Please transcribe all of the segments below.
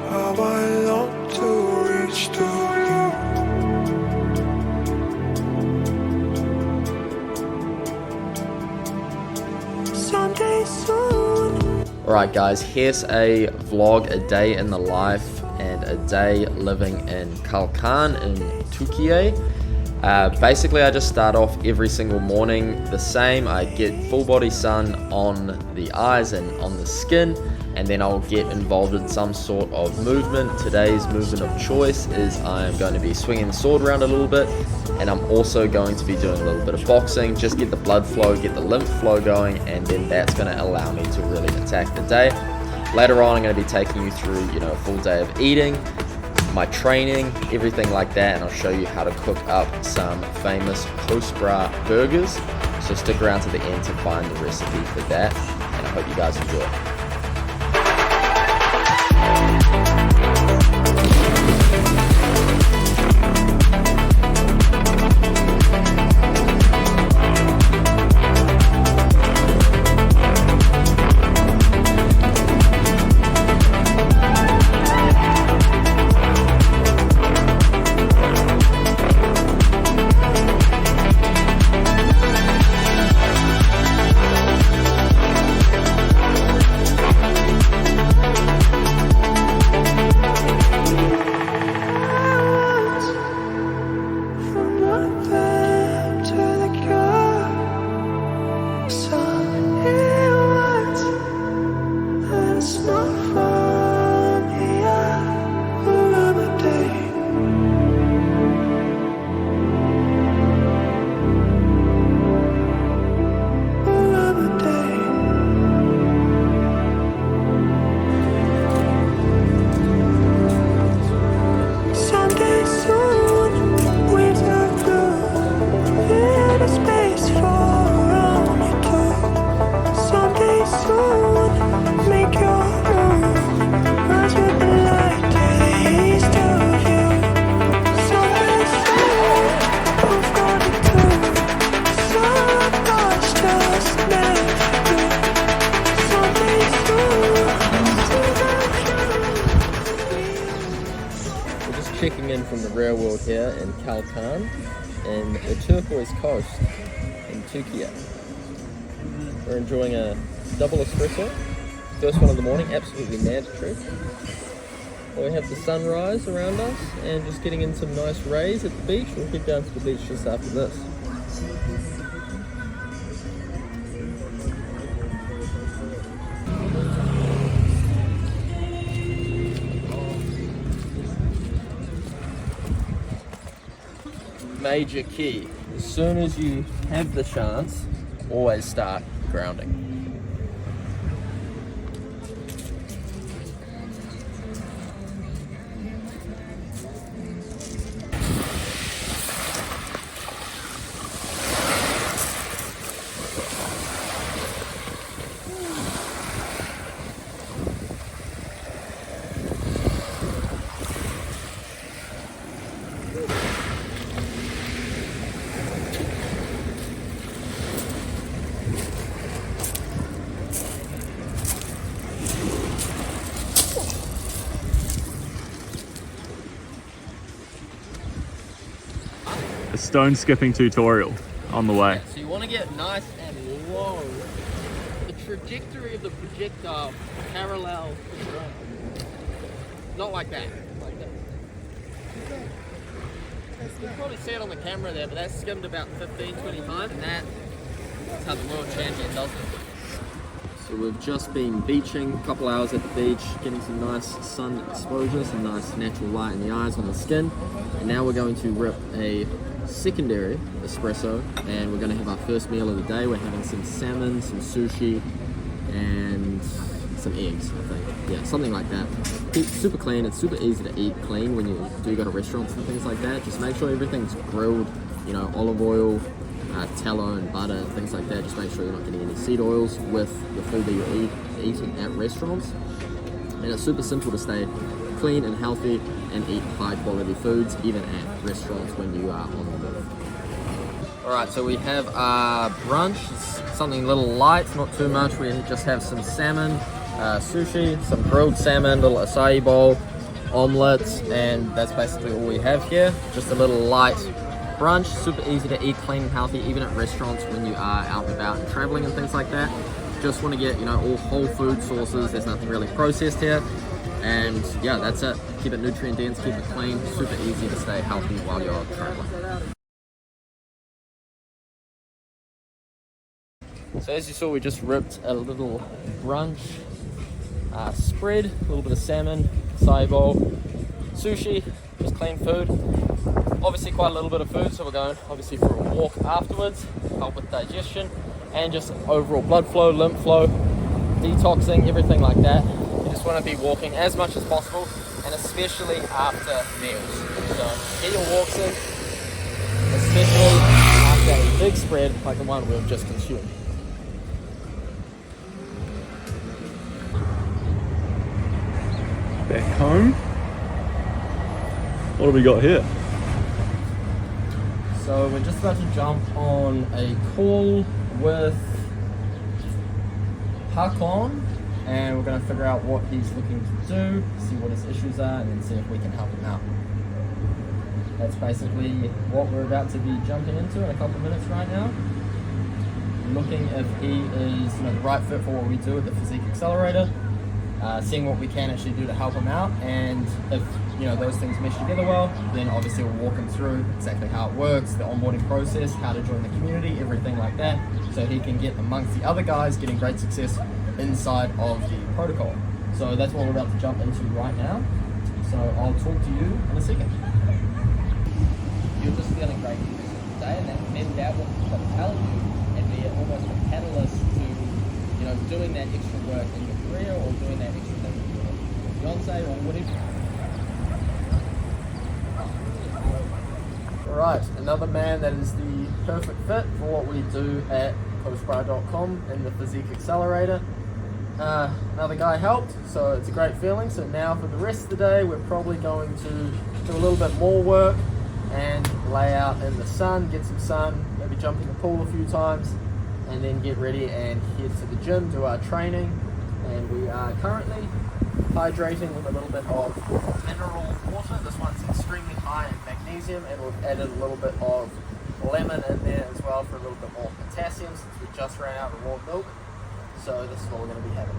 how I long to reach to you. Someday soon. Alright guys, here's a vlog, a day in the life and a day living in Kalkan in Türkiye. Basically I just start off every single morning the same. I get full body sun on the eyes and on the skin, and then I'll get involved in some sort of movement. Today's movement of choice is I'm going to be swinging the sword around a little bit, and I'm also going to be doing a little bit of boxing, just get the blood flow, get the lymph flow going, and then that's going to allow me to really attack the day. Later on I'm going to be taking you through, a full day of eating, my training, everything like that, and I'll show you how to cook up some famous Coastbrah burgers. So stick around to the end to find the recipe for that, and I hope you guys enjoy. Checking in from the real world here in Kalkan in the turquoise coast in Türkiye. We're enjoying a double espresso, first one of the morning, absolutely mandatory. We have the sunrise around us and just getting in some nice rays at the beach. We'll head down to the beach just after this. Major key, as soon as you have the chance, always start grounding. A stone skipping tutorial on the way. So you want to get nice and low. The trajectory of the projectile parallel to the ground. Not like that. Like that. You can probably see it on the camera there, but that's skimmed about 15-20 times, and that's how the world champion does it. So we've just been beaching, a couple hours at the beach, getting some nice sun exposure, some nice natural light in the eyes, on the skin, and now we're going to rip a secondary espresso, and we're going to have our first meal of the day. We're having some salmon, some sushi, and some eggs, I think. Yeah, something like that. It's super clean. It's super easy to eat clean when you do go to restaurants and things like that. Just make sure everything's grilled, olive oil, tallow and butter, things like that. Just make sure you're not getting any seed oils with the food that you're eating at restaurants. And it's super simple to stay clean and healthy and eat high quality foods even at restaurants when you are on the move. Alright, so we have our brunch. It's something a little light, not too much. We just have some salmon sushi, some grilled salmon, little acai bowl, omelets, and that's basically all we have here. Just a little light brunch, super easy to eat, clean and healthy, even at restaurants when you are out and about and traveling and things like that. Just want to get, you know, all whole food sources. There's nothing really processed here. And yeah, that's it. Keep it nutrient dense, keep it clean, super easy to stay healthy while you're traveling. So as you saw, we just ripped a little brunch spread, a little bit of salmon, acai bowl, sushi, just clean food. Obviously quite a little bit of food, so we're going obviously for a walk afterwards, help with digestion and just overall blood flow, lymph flow, detoxing, everything like that. You just want to be walking as much as possible, and especially after meals. So get your walks in, especially after a big spread like the one we've just consumed. Back home. What have we got here? So we're just about to jump on a call with Kalkan, and we're going to figure out what he's looking to do, see what his issues are, and then see if we can help him out. That's basically what we're about to be jumping into in a couple of minutes right now. Looking if he is, you know, the right fit for what we do at the Physique Accelerator. Seeing what we can actually do to help him out, and if, you know, those things mesh together well, then obviously we'll walk him through exactly how it works, the onboarding process, how to join the community, everything like that, so he can get amongst the other guys getting great success inside of the protocol. So that's what we're about to jump into right now. So I'll talk to you in a second. You're just feeling great today, and that will propel you and be almost a catalyst to, you know, doing that extra work in your career or doing that extra thing with your fiance or whatever. Alright, another man that is the perfect fit for what we do at Coastbrah.com in the Physique Accelerator. Another guy helped, so it's a great feeling. So now for the rest of the day, we're probably going to do a little bit more work and lay out in the sun, get some sun, maybe jump in the pool a few times, and then get ready and head to the gym, do our training. And we are currently hydrating with a little bit of mineral water. This one's extremely high in magnesium, and we've added a little bit of lemon in there as well for a little bit more potassium, since we just ran out of raw milk. So this is what we're going to be having.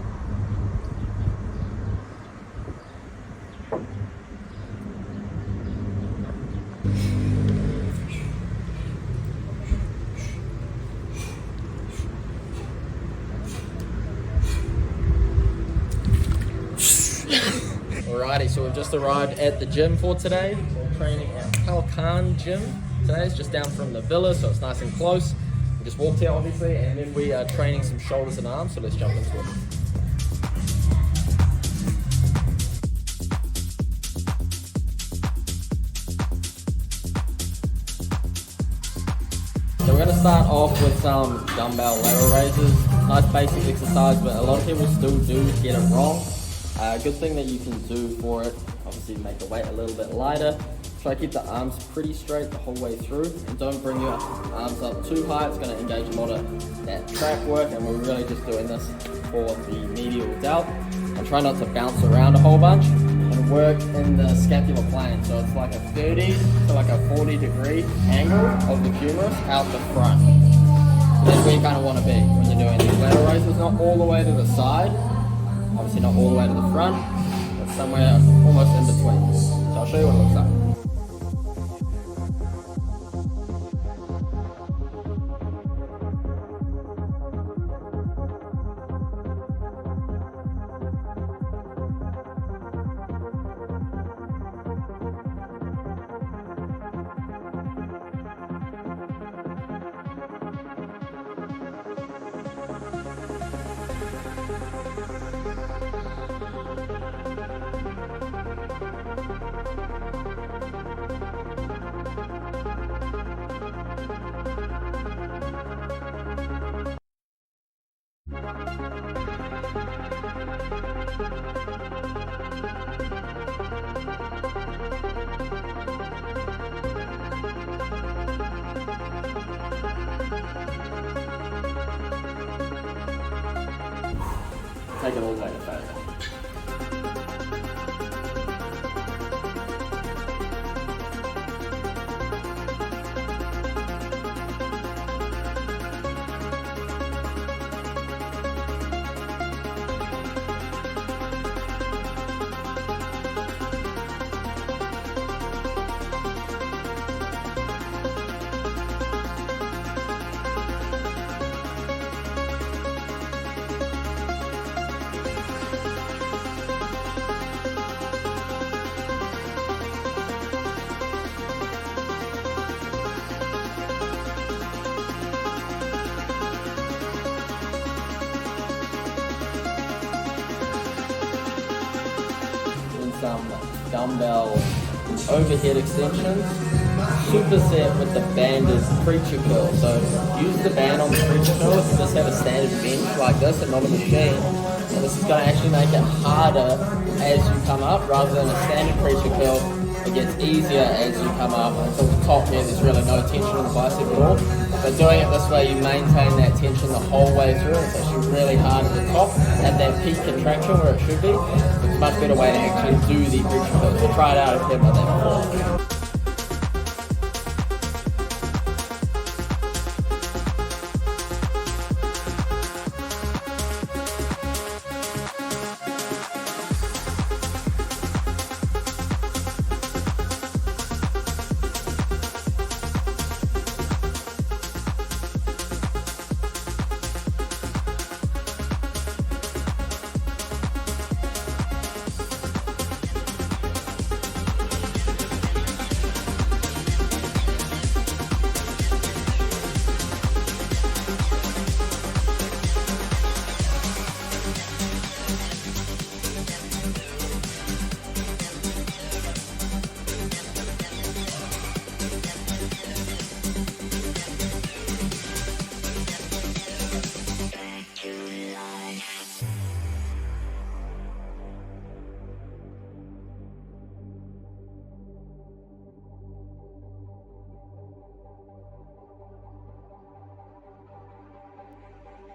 Alrighty, so we've just arrived at the gym for today. We're training at Kalkan gym today. It's just down from the villa, so it's nice and close. We just walked here obviously, and then we are training some shoulders and arms, so let's jump into it. So we're going to start off with some dumbbell lateral raises. Nice basic exercise, but a lot of people still do get it wrong. Good thing that you can do for it, obviously make the weight a little bit lighter. Try to keep the arms pretty straight the whole way through, and don't bring your arms up too high. It's going to engage a lot of that trap work, and we're really just doing this for the medial delt. And try not to bounce around a whole bunch, and work in the scapular plane. So it's like a 30 to like a 40-degree angle of the humerus out the front. That's where you kind of want to be when you're doing these lateral raises. Not all the way to the side, obviously not all the way to the front, but somewhere almost in between. So I'll show you what it looks like. Take it all the way to 5. some dumbbell overhead extensions, superset with the banded preacher curl. So use the band on the preacher curl if you just have a standard bench like this and not a machine. And this is going to actually make it harder as you come up rather than a standard preacher curl. It gets easier as you come up until the top here. There's really no tension in the bicep at all. But doing it this way, you maintain that tension the whole way through. It's actually really hard at the top at that peak contraction where it should be. It's a much better way to actually do the preacher curl. So try it out if you haven't done that before.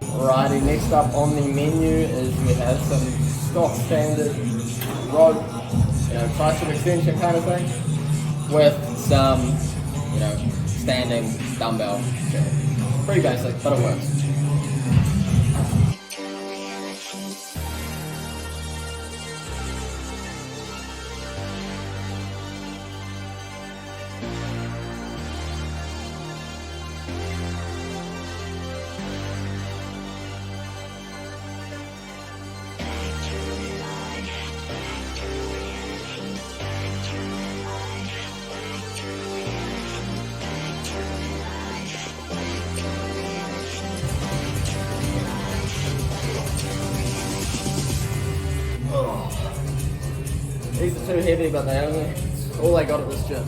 Alrighty, next up on the menu is we have some stock standard rod, tricep extension kind of thing, with some, standing dumbbell. Pretty basic, but it works. These are too heavy, but it's all I got at this gym.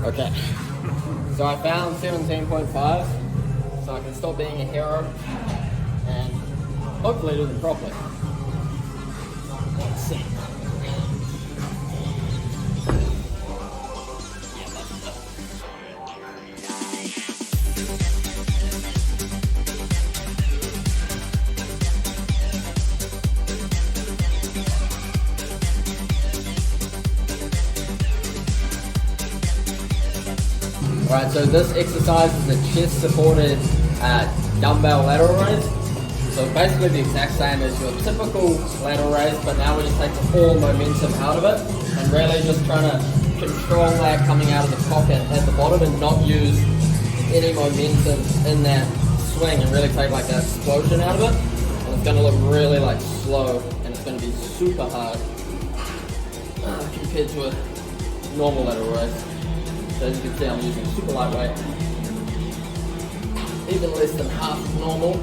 Okay, so I found 17.5, so I can stop being a hero and hopefully do them properly. Let's see. Alright, so this exercise is a chest supported dumbbell lateral raise. So basically the exact same as your typical lateral raise, but now we just take all momentum out of it and really just trying to control that coming out of the pocket at the bottom and not use any momentum in that swing and really take like that explosion out of it. And it's going to look really like slow and it's going to be super hard compared to a normal lateral raise. So as you can see, I'm using super lightweight, even less than half of normal.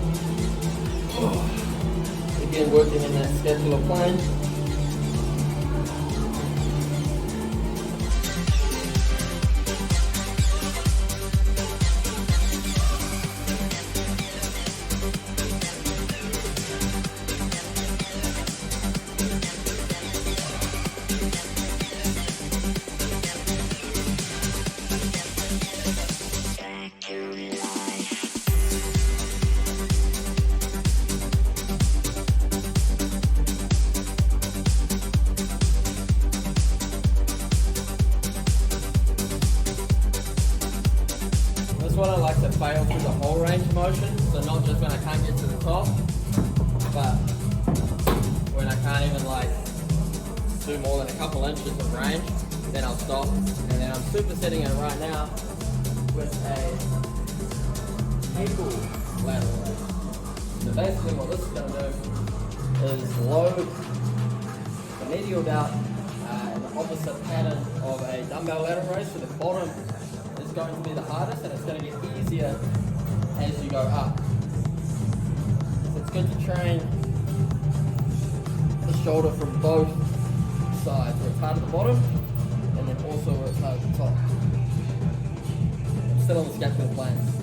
Again, working in that scapular plane. What I like to fail through the whole range of motion, so not just when I can't get to the top, but when I can't even like do more than a couple inches of range, then I'll stop, and then I'm supersetting it right now with a ankle lateral raise. So basically what this is going to do is load the medial delt in the opposite pattern of a dumbbell lateral raise, so the bottom is going to be the hardest and it's going to get easier as you go up. good to train the shoulder from both sides, where it's hard at the bottom and then also where it's hard at the top. Still on the scapular planes.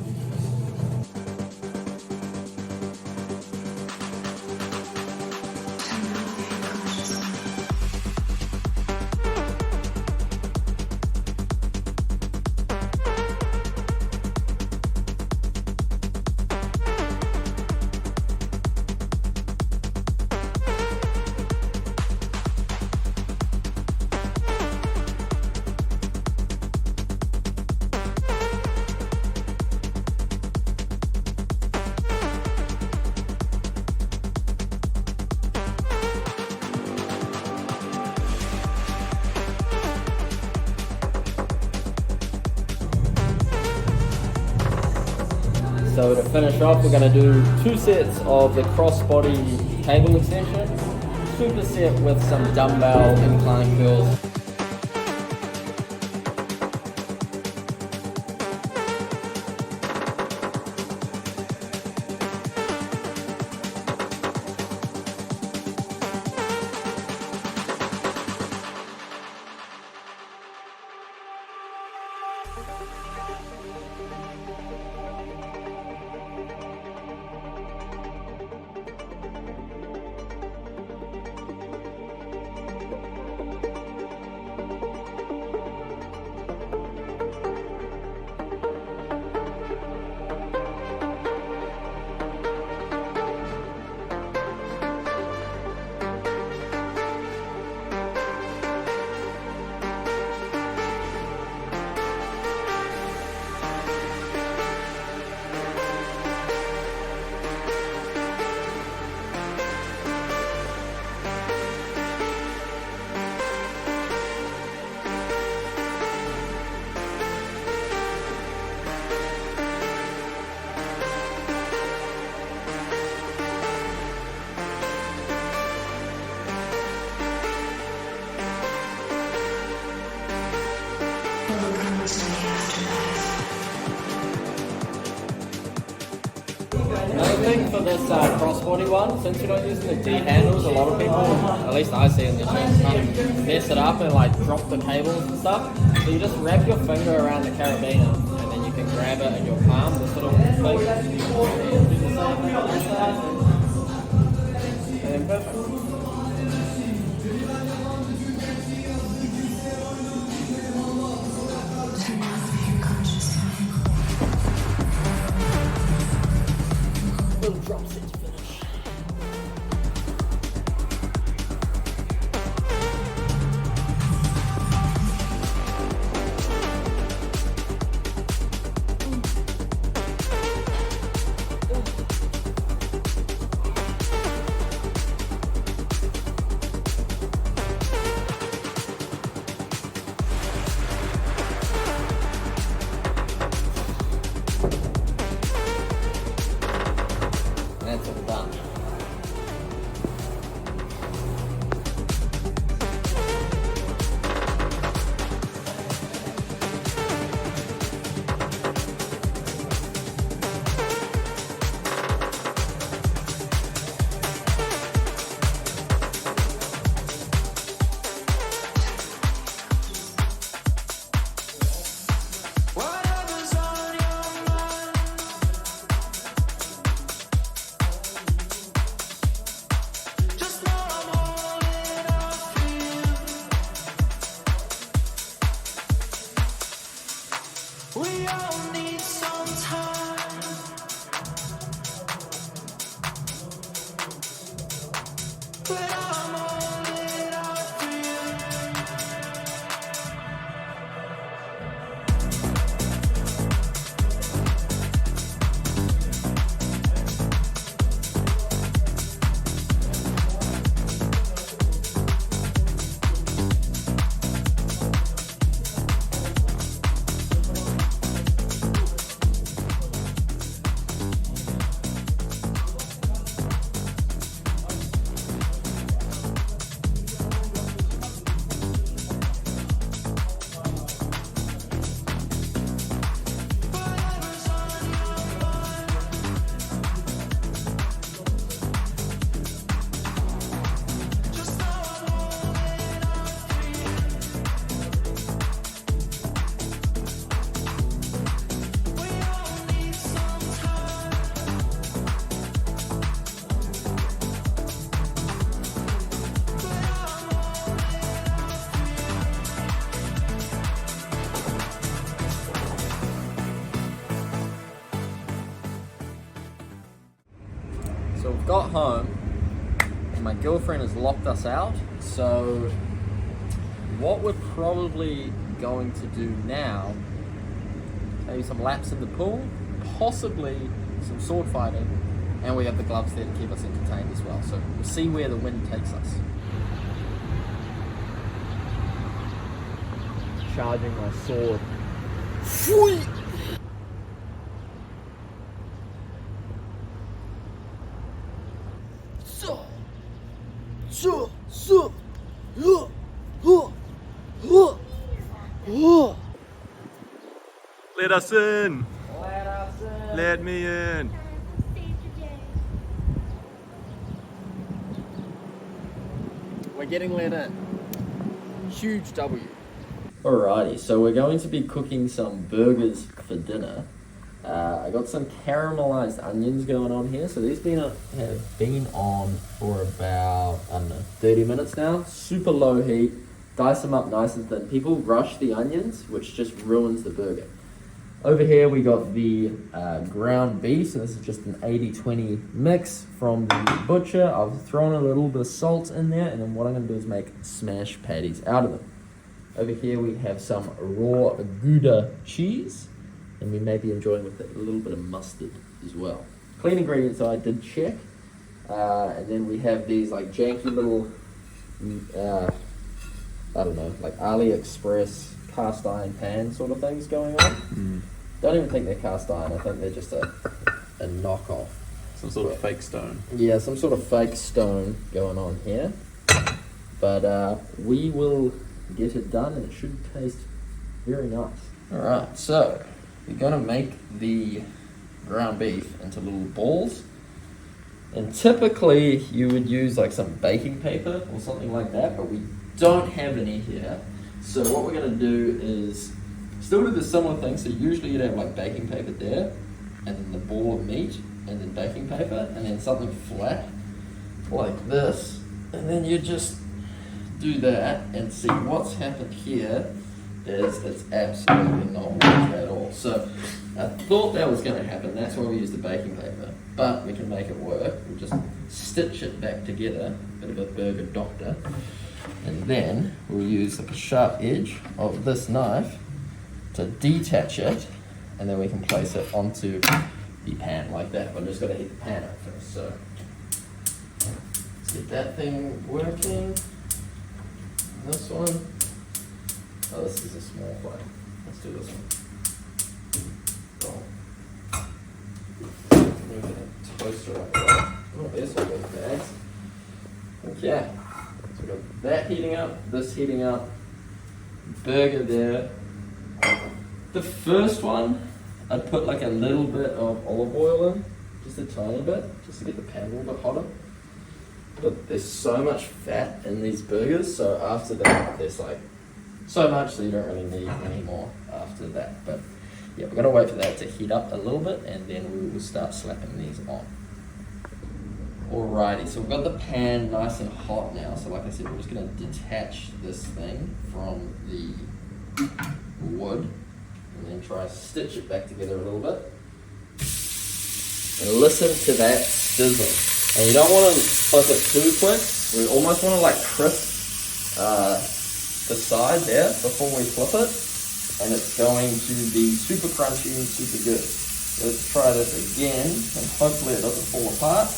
So to finish off, we're going to do 2 sets of the crossbody cable extension, superset with some dumbbell incline curls. Another thing for this crossbody one, since you're not using the D handles, a lot of people, at least I see in the gym, kind of mess it up and like drop the cables and stuff. So you just wrap your finger around the carabiner and then you can grab it in your palm, this little thing, and do the same thing on this side. And then perfect. Little drop set to finish. That's it. we've got home and my girlfriend has locked us out. So what we're probably going to do now, maybe some laps in the pool, possibly some sword fighting, and we have the gloves there to keep us entertained as well. So we'll see where the wind takes us. Charging my sword. Let us in. Let us in. Let me in. We're getting let in. Huge W. Alrighty, so we're going to be cooking some burgers for dinner. I got some caramelized onions going on here. So these have been on for about, I don't know, 30 minutes now. Super low heat. Dice them up nice and thin. People rush the onions, which just ruins the burger. Over here we got the ground beef. So this is just an 80-20 mix from the butcher. I've thrown a little bit of salt in there, and then what I'm going to do is make smash patties out of them. Over here we have some raw Gouda cheese, and we may be enjoying with it a little bit of mustard as well. Clean ingredients I did check, and then we have these like janky little, I don't know, like AliExpress cast iron pan sort of things going on. Don't even think they're cast iron. I think they're just a knockoff. Some sort of fake stone. Yeah, some sort of fake stone going on here. But we will get it done, and it should taste very nice. Alright, so we're gonna make the ground beef into little balls. And typically you would use like some baking paper or something like that, but we don't have any here. So what we're gonna do is still do the similar thing. So usually you'd have like baking paper there, and then the ball of meat, and then baking paper, and then something flat like this, and then you just do that and see what's happened here is it's absolutely not working at all. So I thought that was going to happen, that's why we use the baking paper, but we can make it work. We'll just stitch it back together, bit of a burger doctor, and then we'll use like a sharp edge of this knife to detach it, and then we can place it onto the pan like that. But I'm just going to heat the pan up first. So let's get that thing working. This one. Oh, this is a small flame. Let's do this one. Move the toaster up there. Oh, there's all those bags. Okay. So we've got that heating up, this heating up, burger there. The first one, I'd put like a little bit of olive oil in, just a tiny bit, just to get the pan a little bit hotter. But there's so much fat in these burgers, so after that there's like so much, so you don't really need any more after that. But yeah, we're gonna wait for that to heat up a little bit, and then we will start slapping these on. Alrighty, so we've got the pan nice and hot now. So like I said, we're just gonna detach this thing from the wood, and then try to stitch it back together a little bit. And listen to that sizzle. And you don't want to flip it too quick. We almost want to like crisp the side there before we flip it. And it's going to be super crunchy and super good. So let's try this again, and hopefully it doesn't fall apart.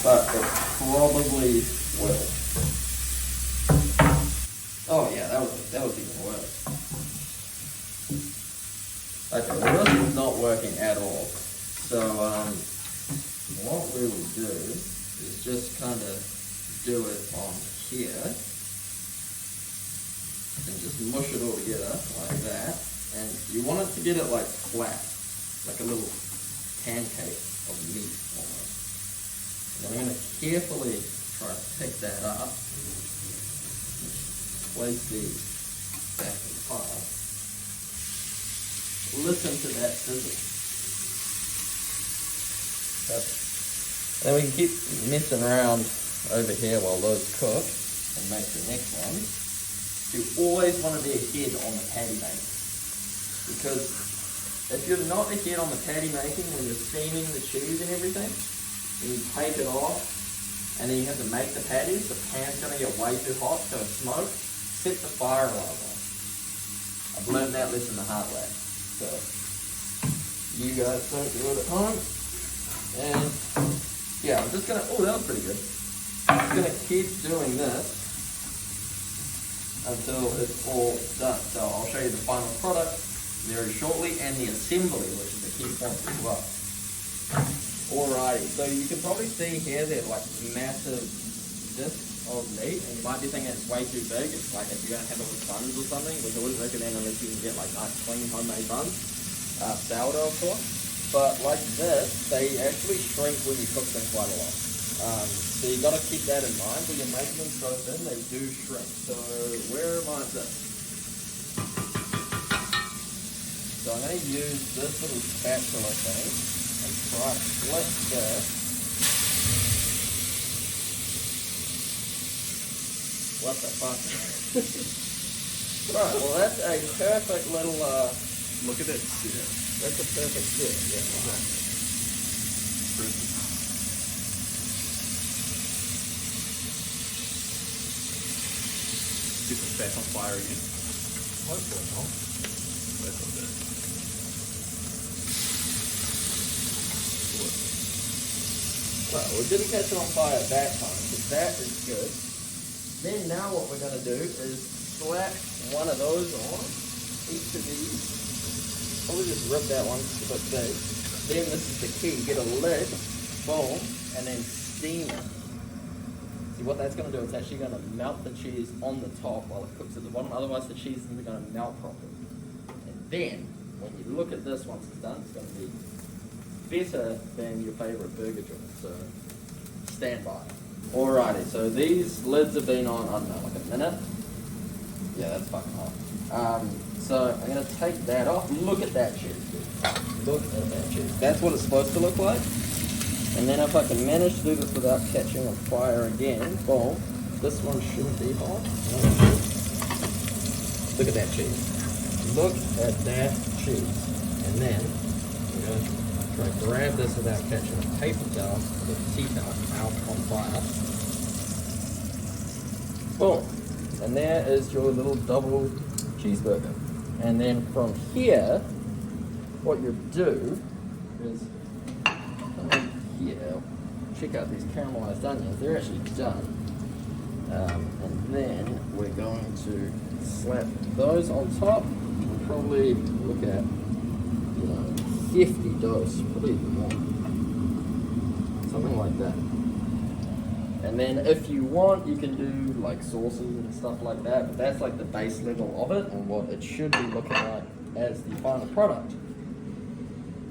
But it probably will. Oh yeah, that was even worse. Okay, well this is not working at all. So what we will do is just kind of do it on here and just mush it all together like that. And you want it to get it like flat, like a little pancake of meat almost. And then I'm going to carefully try to pick that up, place these back in the pile. Listen to that sizzle. And then we can keep messing around over here while those cook and make the next ones. You always want to be ahead on the patty making, because if you're not ahead on the patty making when you're steaming the cheese and everything, Then you take it off, and then you have to make the patties. The pan's gonna get way too hot, it's gonna smoke. Set the fire alarm on. I've learned that lesson the hard way. So you guys don't do it at home. And yeah, I'm just gonna, oh, that was pretty good. I'm just gonna keep doing this until it's all done. So I'll show you the final product very shortly and the assembly, which is the key point as well. Alrighty, so you can probably see here they're like massive discs of meat, and you might be thinking it's way too big. It's like if you're gonna have it with buns or something, which I wouldn't recommend unless you can get like nice clean homemade buns, sourdough of course. But like this, they actually shrink when you cook them quite a lot. So you got to keep that in mind when you're making them so thin. They do shrink. So where am I at this? So I'm going to use this little spatula thing and try to flip this. What the fuck? Right, well that's a perfect little, Look at that sear. that's a perfect fit. Yeah, exactly. Get the fat on fire again. Hopefully not. That's a bit. Well, we didn't catch it on fire that time, so that is good. Then now what we're going to do is slap one of those on, each of these. Probably just rip that one, it's a bit big. Then this is the key, get a lid, boom, and then steam it. See what that's going to do, it's actually going to melt the cheese on the top while it cooks at the bottom, otherwise the cheese isn't going to melt properly. And then, when you look at this once it's done, it's going to be better than your favourite burger joint, so stand by. Alrighty, so these lids have been on, I don't know, like a minute. Yeah, that's fucking hot. So I'm going to take that off. Look at that cheese, dude. Look at that cheese. That's what it's supposed to look like. And then if I can manage to do this without catching on fire again, boom, this one shouldn't be hot. Look at that cheese. Look at that cheese. And then I'm going to try to grab this without catching a paper towel with a tea towel out on fire. Boom. And there is your little double cheeseburger. And then from here, what you do is come in here, check out these caramelized onions. They're actually done. And then we're going to slap those on top. We'll probably look at, 50 dose, probably even more. Something like that. And then if you want, you can do like sauces and stuff like that, but that's like the base level of it and what it should be looking like as the final product. So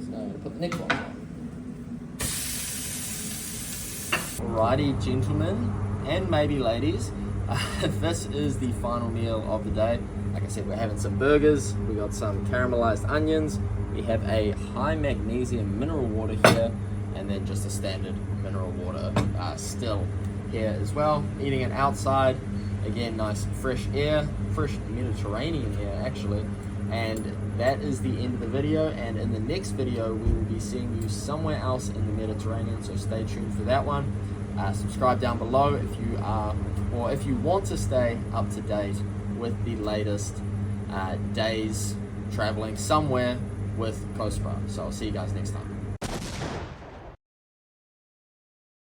I'm going to put the next one on. Alrighty, gentlemen, and maybe ladies, this is the final meal of the day. Like I said, we're having some burgers, we got some caramelized onions, we have a high magnesium mineral water here, and then just a standard mineral water still here as well. Eating it outside, again, nice fresh air, fresh Mediterranean air actually. And that is the end of the video, and in the next video we will be seeing you somewhere else in the Mediterranean, so stay tuned for that one. Subscribe down below if you are, or if you want to stay up to date with the latest days traveling somewhere with Coastbrah. So I'll see you guys next time.